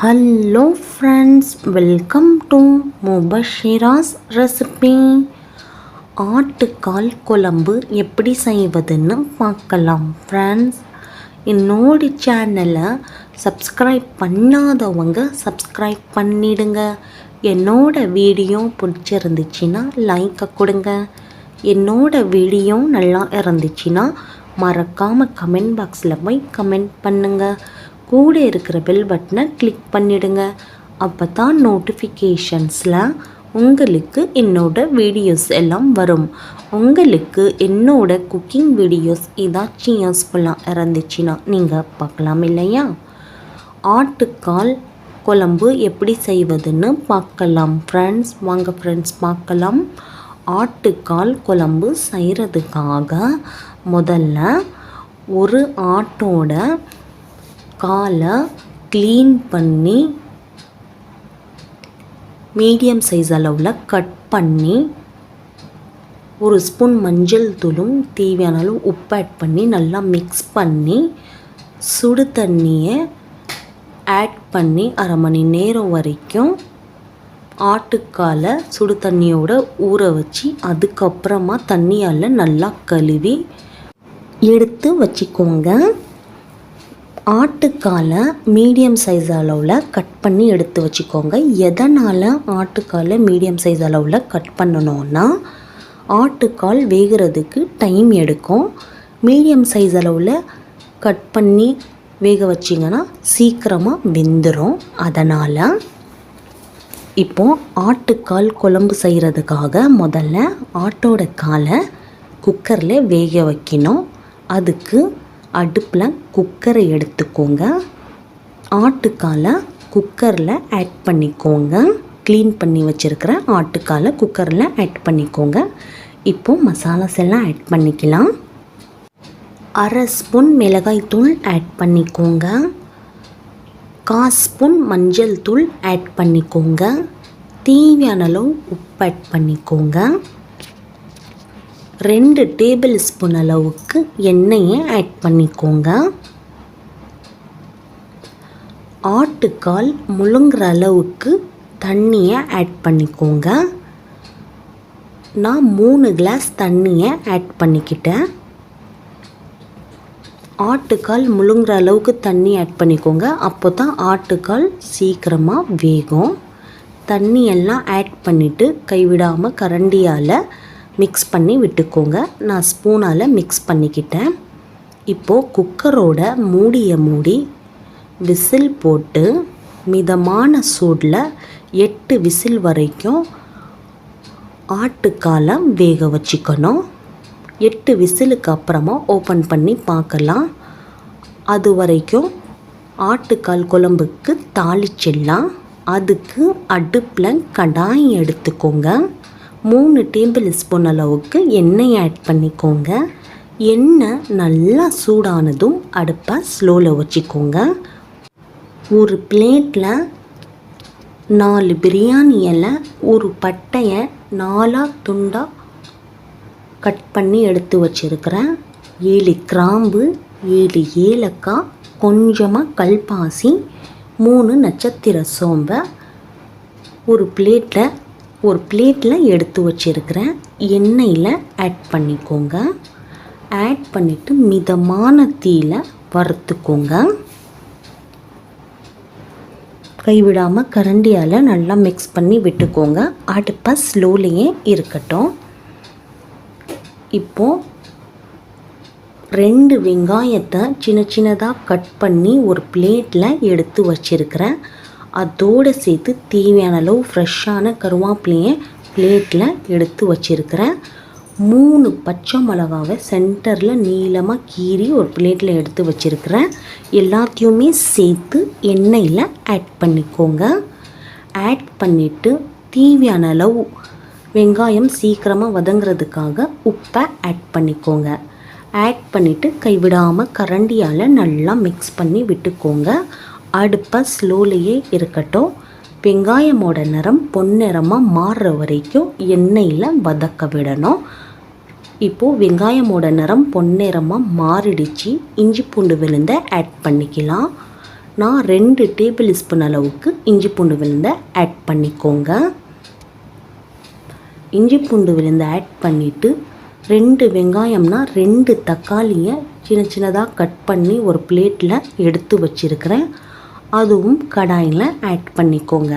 Hello friends, welcome to Mubashira's recipe. ஆட்டுக்கால் குழம்பு எப்படி செய்வதுன்னு பார்க்கலாம் ஃப்ரெண்ட்ஸ். என்னோட சேனலை சப்ஸ்கிரைப் பண்ணாதவங்க சப்ஸ்கிரைப் பண்ணிடுங்க. என்னோட வீடியோ பிடிச்சிருந்துச்சின்னா லைக்கை கொடுங்க. என்னோட வீடியோ நல்லா இருந்துச்சுன்னா மறக்காமல் கமெண்ட் பாக்ஸில் போய் கமெண்ட் பண்ணுங்கள். கூட இருக்கிற பெல் பட்டனை கிளிக் பண்ணிவிடுங்க. அப்போ தான் நோட்டிஃபிகேஷன்ஸில் உங்களுக்கு என்னோட வீடியோஸ் எல்லாம் வரும். உங்களுக்கு என்னோட குக்கிங் வீடியோஸ் ஏதாச்சும் யூஸ்ஃபுல்லாக இருந்துச்சுன்னா நீங்கள் பார்க்கலாம் இல்லையா. ஆட்டுக்கால் குழம்பு எப்படி செய்வதுன்னு பார்க்கலாம் ஃப்ரெண்ட்ஸ். வாங்க ஃப்ரெண்ட்ஸ் பார்க்கலாம். ஆட்டுக்கால் குழம்பு செய்கிறதுக்காக முதல்ல ஒரு ஆட்டோட காலை க்ளீன் பண்ணி மீடியம் சைஸ் அளவில் கட் பண்ணி ஒரு ஸ்பூன் மஞ்சள் தூளும் தேவையான அளவு உப்பு ஆட் பண்ணி நல்லா மிக்ஸ் பண்ணி சுடு தண்ணியை ஆட் பண்ணி அரை மணி நேரம் வரைக்கும் ஆட்டுக்காலை சுடு தண்ணியோடு ஊற வச்சு அதுக்கப்புறமா தண்ணியால் நல்லா கழுவி எடுத்து வச்சுக்கோங்க. ஆட்டுக்காலை மீடியம் சைஸ் அளவில் கட் பண்ணி எடுத்து வச்சுக்கோங்க. எதனால் ஆட்டுக்காலை மீடியம் சைஸ் அளவில் கட் பண்ணணுன்னா ஆட்டுக்கால் வேகிறதுக்கு டைம் எடுக்கும். மீடியம் சைஸ் அளவில் கட் பண்ணி வேக வச்சிங்கன்னா சீக்கிரமாக வெந்துடும். அதனால் இப்போது ஆட்டுக்கால் குழம்பு செய்கிறதுக்காக முதல்ல ஆட்டோட காலை குக்கரில் வேக வைக்கணும். அதுக்கு அடுப்பில் குக்கரை எடுத்துக்கோங்க. ஆட்டுக்காலை குக்கரில் ஆட் பண்ணிக்கோங்க. க்ளீன் பண்ணி வச்சுருக்கிற ஆட்டுக்காலை குக்கரில் ஆட் பண்ணிக்கோங்க. இப்போது மசாலாஸ் எல்லாம் ஆட் பண்ணிக்கலாம். அரை ஸ்பூன் மிளகாய்த்தூள் ஆட் பண்ணிக்கோங்க. 1/4 ஸ்பூன் மஞ்சள் தூள் ஆட் பண்ணிக்கோங்க. தேவையான அளவு உப்பு ஆட் பண்ணிக்கோங்க. 2 டேபிள் ஸ்பூன் அளவுக்கு எண்ணெயை ஆட் பண்ணிக்கோங்க. ஆட்டுக்கால் முழுங்குற அளவுக்கு தண்ணியை ஆட் பண்ணிக்கோங்க. நான் 3 கிளாஸ் தண்ணியை ஆட் பண்ணிக்கிட்டேன். ஆட்டுக்கால் முழுங்குற அளவுக்கு தண்ணி ஆட் பண்ணிக்கோங்க. அப்போ தான் ஆட்டுக்கால் சீக்கிரமாக வேகும். தண்ணியெல்லாம் ஆட் பண்ணிவிட்டு கைவிடாமல் கரண்டியால் மிக்ஸ் பண்ணி விட்டுக்கோங்க. நான் ஸ்பூனால் மிக்ஸ் பண்ணிக்கிட்டேன். இப்போது குக்கரோட மூடியை மூடி விசில் போட்டு மிதமான சூடில் 8 விசில் வரைக்கும் ஆட்டுக்காலை வேக வச்சுக்கணும். 8 விசிலுக்கு அப்புறமா ஓப்பன் பண்ணி பார்க்கலாம். அது வரைக்கும் ஆட்டுக்கால் குழம்புக்கு தாளிச்சிடலாம். அதுக்கு அடுப்பில் கடாய் எடுத்துக்கோங்க. 3 டேபிள் ஸ்பூன் அளவுக்கு எண்ணெய் ஆட் பண்ணிக்கோங்க. எண்ணெய் நல்லா சூடானதும் அடுப்பை ஸ்லோவில் வச்சுக்கோங்க. ஒரு பிளேட்டில் 4 பிரியாணி இலை, ஒரு பட்டையை 4 துண்டாக கட் பண்ணி எடுத்து வச்சுருக்கிறேன். 7 கிராம்பு, 7 ஏலக்காய், கொஞ்சமாக கல்பாசி, 3 நட்சத்திர சோம்பை ஒரு பிளேட்டில் எடுத்து வச்சுருக்கிறேன். எண்ணெயில் ஆட் பண்ணிக்கோங்க. ஆட் பண்ணிவிட்டு மிதமான தீயில வறுத்துக்கோங்க. கைவிடாமல் கரண்டியால் நல்லா மிக்ஸ் பண்ணி விட்டுக்கோங்க. அடுப்பை ஸ்லோலையே இருக்கட்டும். இப்போது 2 வெங்காயத்தை சின்ன சின்னதாக கட் பண்ணி ஒரு பிளேட்டில் எடுத்து வச்சுருக்கிறேன். அதோடு சேர்த்து தேவையான அளவு ஃப்ரெஷ்ஷான கருவேப்பிலையை பிளேட்டில் எடுத்து வச்சுருக்கிறேன். 3 பச்சை மிளகாவை சென்டரில் நீளமாக கீறி ஒரு பிளேட்டில் எடுத்து வச்சுருக்கிறேன். எல்லாத்தையுமே சேர்த்து எண்ணெயில் ஆட் பண்ணிக்கோங்க. ஆட் பண்ணிவிட்டு தேவையான அளவு வெங்காயம் சீக்கிரமாக வதங்கிறதுக்காக உப்பை ஆட் பண்ணிக்கோங்க. ஆட் பண்ணிவிட்டு கைவிடாமல் கரண்டியால் நல்லா மிக்ஸ் பண்ணி விட்டுக்கோங்க. அடுப்பை ஸ்லோலையே இருக்கட்டும். வெங்காயமோட நிறம் பொன்னிறமாக மாறுற வரைக்கும் எண்ணெயில் வதக்க விடணும். இப்போது வெங்காயமோட நிறம் பொன்னிறமாக மாறிடுச்சு. இஞ்சி பூண்டு விழுந்த ஆட் பண்ணிக்கலாம். நான் 2 டேபிள் ஸ்பூன் அளவுக்கு இஞ்சி பூண்டு விழுந்தை ஆட் பண்ணிக்கோங்க. இஞ்சி பூண்டு விழுந்தை ஆட் பண்ணிவிட்டு 2 வெங்காயம்னா 2 தக்காளியை சின்ன சின்னதாக கட் பண்ணி ஒரு பிளேட்டில் எடுத்து வச்சுருக்கிறேன். அதுவும் கடாயில் ஆட் பண்ணிக்கோங்க.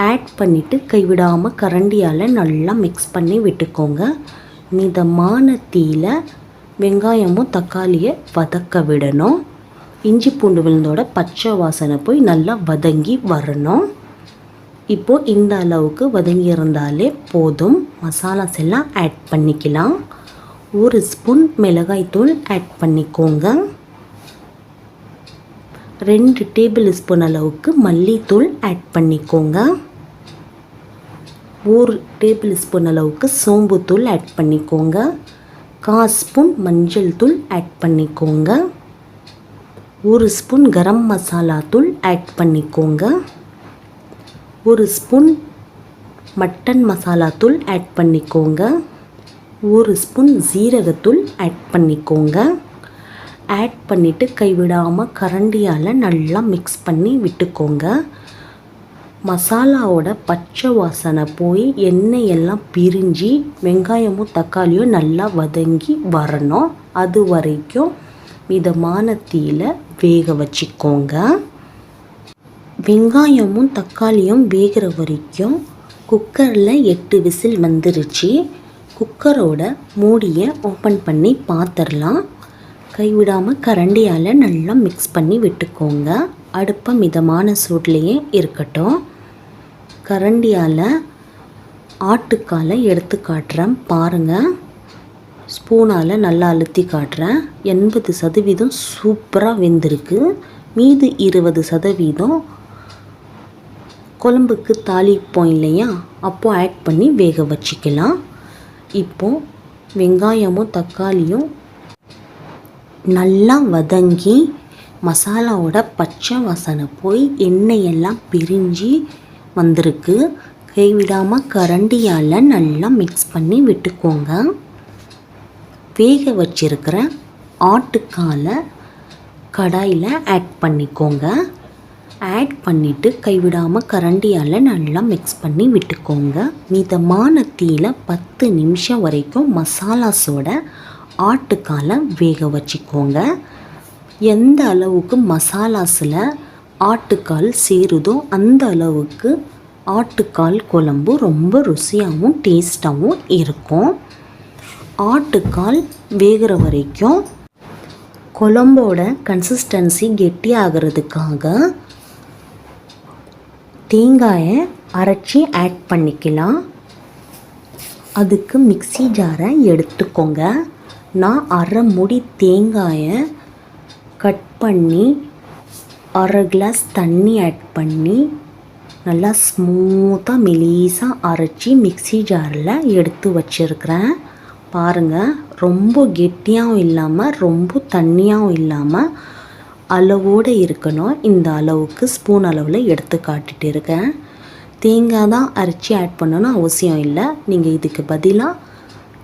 ஆட் பண்ணிவிட்டு கைவிடாமல் கரண்டியால் நல்லா மிக்ஸ் பண்ணி விட்டுக்கோங்க. மிதமான தீயில வெங்காயமும் தக்காளியை வதக்க விடணும். இஞ்சி பூண்டு விழுந்தோட பச்சை வாசனை போய் நல்லா வதங்கி வரணும். இப்போது இந்த அளவுக்கு வதங்கி இருந்தாலே போதும். மசாலாஸ் எல்லாம் ஆட் பண்ணிக்கலாம். 1 ஸ்பூன் மிளகாய்த்தூள் ஆட் பண்ணிக்கோங்க. 2 டேபிள் ஸ்பூன் அளவுக்கு மல்லித்தூள் ஆட் பண்ணிக்கோங்க. 1 டேபிள் ஸ்பூன் அளவுக்கு சோம்புத்தூள் ஆட் பண்ணிக்கோங்க. 1/4 ஸ்பூன் மஞ்சள் தூள் ஆட் பண்ணிக்கோங்க. 1 ஸ்பூன் கரம் மசாலா தூள் ஆட் பண்ணிக்கோங்க. 1 ஸ்பூன் மட்டன் மசாலா தூள் ஆட் பண்ணிக்கோங்க. 1 ஸ்பூன் ஜீரகத்தூள் ஆட் பண்ணிக்கோங்க. ஆட் பண்ணிவிட்டு கைவிடாமல் கரண்டியால் நல்லா மிக்ஸ் பண்ணி விட்டுக்கோங்க. மசாலாவோட பச்சை வாசனை போய் எண்ணெய் எல்லாம் பிரிஞ்சு வெங்காயமும் தக்காளியும் நல்லா வதங்கி வரணும். அது வரைக்கும் மிதமான தீயில வேக வச்சுக்கோங்க. வெங்காயமும் தக்காளியும் வேகிற வரைக்கும் குக்கரில் 8 விசில் வந்துருச்சு. குக்கரோட மூடியை ஓப்பன் பண்ணி பார்த்துடலாம். கைவிடாமல் கரண்டியால் நல்லா மிக்ஸ் பண்ணி விட்டுக்கோங்க. அடுப்பை மிதமான சூட்லேயே இருக்கட்டும். கரண்டியால் ஆட்டுக்காலை எடுத்து காட்டுறேன் பாருங்கள். ஸ்பூனால் நல்லா அழுத்தி காட்டுறேன். 80% சூப்பராக வெந்திருக்கு. மீது 20% குழம்புக்கு தாளிப்போம் இல்லையா, அப்போது ஆட் பண்ணி வேக வச்சுக்கலாம். இப்போது வெங்காயமும் தக்காளியும் நல்லா வதங்கி மசாலாவோட பச்சை வாசனை போய் எண்ணெயெல்லாம் பிரிஞ்சு வந்திருக்கு. கைவிடாமல் கரண்டியால் நல்லா மிக்ஸ் பண்ணி விட்டுக்கோங்க. வேக வச்சிருக்கிற ஆட்டுக்காலை கடாயில் ஆட் பண்ணிக்கோங்க. ஆட் பண்ணிவிட்டு கைவிடாமல் கரண்டியால் நல்லா மிக்ஸ் பண்ணி விட்டுக்கோங்க. மிதமான தீயில 10 நிமிஷம் வரைக்கும் மசாலாஸோட ஆட்டுக்காலை வேக வச்சுக்கோங்க. எந்த அளவுக்கு மசாலாஸில் ஆட்டுக்கால் சேருதோ அந்த அளவுக்கு ஆட்டுக்கால் குழம்பு ரொம்ப ருசியாகவும் டேஸ்ட்டாகவும் இருக்கும். ஆட்டுக்கால் வேகிற வரைக்கும் குழம்போட கன்சிஸ்டன்சி கெட்டியாகிறதுக்காக தேங்காயை அரைச்சி ஆட் பண்ணிக்கலாம். அதுக்கு மிக்ஸி ஜாரை எடுத்துக்கோங்க. நான் அரை முடி தேங்காயை கட் பண்ணி 1/2 கிளாஸ் தண்ணி ஆட் பண்ணி நல்லா ஸ்மூத்தாக மெலிசாக அரைச்சி மிக்ஸி ஜாரில் எடுத்து வச்சுருக்கிறேன். பாருங்கள், ரொம்ப கெட்டியாகவும் இல்லாமல் ரொம்ப தண்ணியாகவும் இல்லாமல் அளவோடு இருக்கணும். இந்த அளவுக்கு ஸ்பூன் அளவில் எடுத்து காட்டிகிட்டு இருக்கேன். தேங்காய் தான் அரைச்சி ஆட் பண்ணணும்னு அவசியம் இல்லை. நீங்கள் இதுக்கு பதிலாக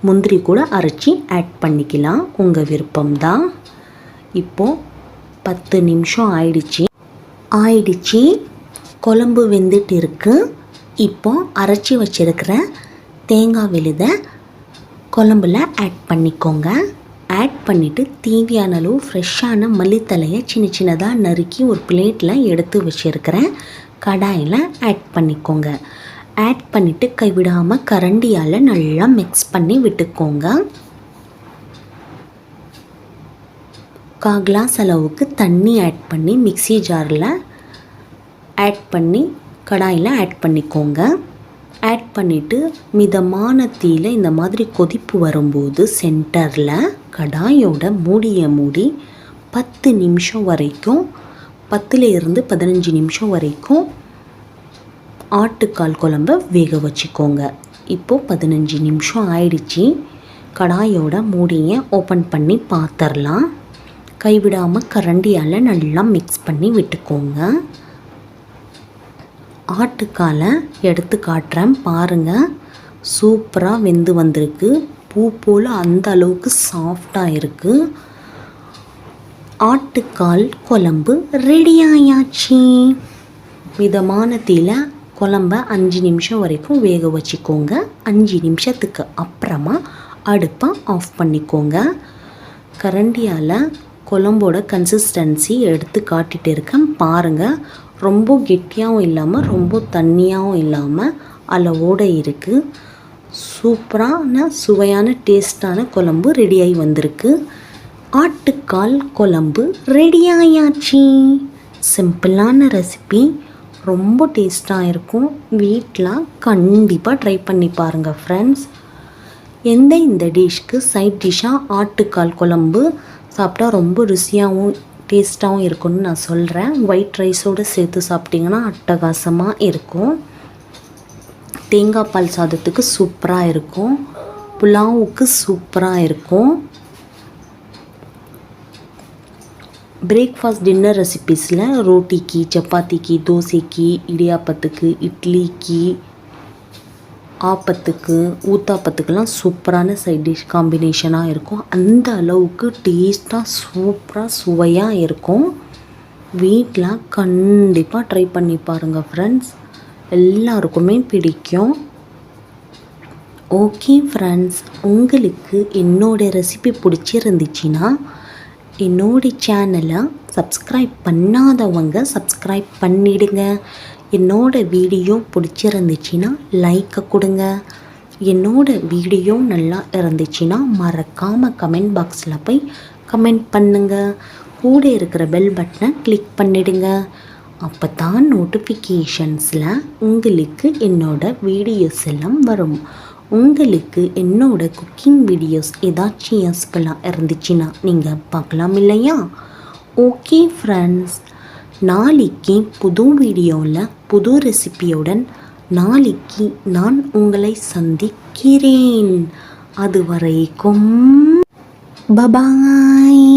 முந்திரி கூட அரைச்சி ஆட் பண்ணிக்கலாம், உங்கள் விருப்பம்தான். இப்போது 10 நிமிஷம் ஆயிடுச்சு. குழம்பு வெந்துட்டு இருக்கு. இப்போ அரைச்சி வச்சிருக்கிற தேங்காய் விழுதை குழம்புல ஆட் பண்ணிக்கோங்க. ஆட் பண்ணிவிட்டு தேவையான அளவு ஃப்ரெஷ்ஷான மல்லித்தலையை சின்ன சின்னதாக நறுக்கி ஒரு பிளேட்டில் எடுத்து வச்சுருக்கிறேன். கடாயில் ஆட் பண்ணிக்கோங்க. ஆட் பண்ணிவிட்டு கைவிடாமல் கரண்டியால் நல்லா மிக்ஸ் பண்ணி விட்டுக்கோங்க. 1/4 கிளாஸ் அளவுக்கு தண்ணி ஆட் பண்ணி மிக்ஸி ஜாரில் ஆட் பண்ணி கடாயில் ஆட் பண்ணிக்கோங்க. ஆட் பண்ணிவிட்டு மிதமான தீயில இந்த மாதிரி கொதிப்பு வரும்போது சென்டரில் கடாயோட மூடியை மூடி 10 நிமிஷம் வரைக்கும் 10லேருந்து 15 நிமிஷம் வரைக்கும் ஆட்டுக்கால் குழம்பை வேக வச்சுக்கோங்க. இப்போது 15 நிமிஷம் ஆயிடுச்சு. கடாயோட மூடியை ஓப்பன் பண்ணி பார்த்துடலாம். கைவிடாமல் கரண்டியால் நல்லா மிக்ஸ் பண்ணி விட்டுக்கோங்க. ஆட்டுக்காலை எடுத்து காட்டுறேன் பாருங்கள். சூப்பராக வெந்து வந்திருக்கு. பூ போல் அந்த அளவுக்கு சாஃப்டாக இருக்குது. ஆட்டுக்கால் குழம்பு ரெடி ஆயாச்சு. மிதமான தீயில குழம்ப 5 நிமிஷம் வரைக்கும் வேக வச்சுக்கோங்க. 5 நிமிஷத்துக்கு அப்புறமா அடுப்பை ஆஃப் பண்ணிக்கோங்க. கரண்டியால் குழம்போட கன்சிஸ்டன்சி எடுத்து காட்டிகிட்டு இருக்கேன் பாருங்கள். ரொம்ப கெட்டியாகவும் இல்லாமல் ரொம்ப தண்ணியாகவும் இல்லாமல் அளவோடு இருக்குது. சூப்பரான சுவையான டேஸ்டான குழம்பு ரெடியாகி வந்திருக்கு. ஆட்டுக்கால் குழம்பு ரெடி ஆயாச்சு. சிம்பிளான ரெசிபி, ரொம்ப டேஸ்ட்டாக இருக்கும். வீட்டில் கண்டிப்பாக ட்ரை பண்ணி பாருங்கள் ஃப்ரெண்ட்ஸ். இந்த டிஷ்க்கு சைட் டிஷ்ஷாக ஆட்டுக்கால் குழம்பு சாப்பிட்டா ரொம்ப ருசியாகவும் டேஸ்ட்டாகவும் இருக்கும்னு நான் சொல்கிறேன். ஒயிட் ரைஸோடு சேர்த்து சாப்பிட்டிங்கன்னா அட்டகாசமாக இருக்கும். தேங்காய் பால் சாதத்துக்கு சூப்பராக இருக்கும். புலாவுக்கு சூப்பராக இருக்கும். பிரேக்ஃபாஸ்ட் டின்னர் ரெசிபீஸில் ரோட்டிக்கு, சப்பாத்திக்கு, தோசைக்கு, இடியாப்பத்துக்கு, இட்லிக்கு, ஆப்பத்துக்கு, ஊத்தாப்பத்துக்கெல்லாம் சூப்பரான சைட் டிஷ் காம்பினேஷனாக இருக்கும். அந்த அளவுக்கு டேஸ்ட்டாக சூப்பராக சுவையாக இருக்கும். வீட்டில் கண்டிப்பாக ட்ரை பண்ணி பாருங்கள் ஃப்ரெண்ட்ஸ். எல்லாருக்குமே பிடிக்கும். ஓகே ஃப்ரெண்ட்ஸ், உங்களுக்கு என்னோடய ரெசிபி பிடிச்சிருந்துச்சின்னா என்னோடய சேனலை சப்ஸ்கிரைப் பண்ணாதவங்க சப்ஸ்கிரைப் பண்ணிவிடுங்க. என்னோடய வீடியோ பிடிச்சிருந்துச்சின்னா லைக்கை கொடுங்க. என்னோடய வீடியோ நல்லா இருந்துச்சுன்னா மறக்காமல் கமெண்ட் பாக்ஸில் போய் கமெண்ட் பண்ணுங்கள். கூட இருக்கிற பெல் பட்டனை கிளிக் பண்ணிவிடுங்க. அப்போ தான் நோட்டிஃபிகேஷன்ஸில் உங்களுக்கு என்னோடய வீடியோஸ் எல்லாம் வரும். உங்களுக்கு என்னோடய குக்கிங் வீடியோஸ் ஏதாச்சும் யூஸ்ஃபுல்லாக இருந்துச்சுன்னா நீங்கள் பார்க்கலாம் இல்லையா? ஓகே ஃப்ரெண்ட்ஸ், நாளைக்கு புது வீடியோவில் புது ரெசிபியுடன் நாளைக்கு நான் உங்களை சந்திக்கிறேன். அதுவரைக்கும் பபாய்.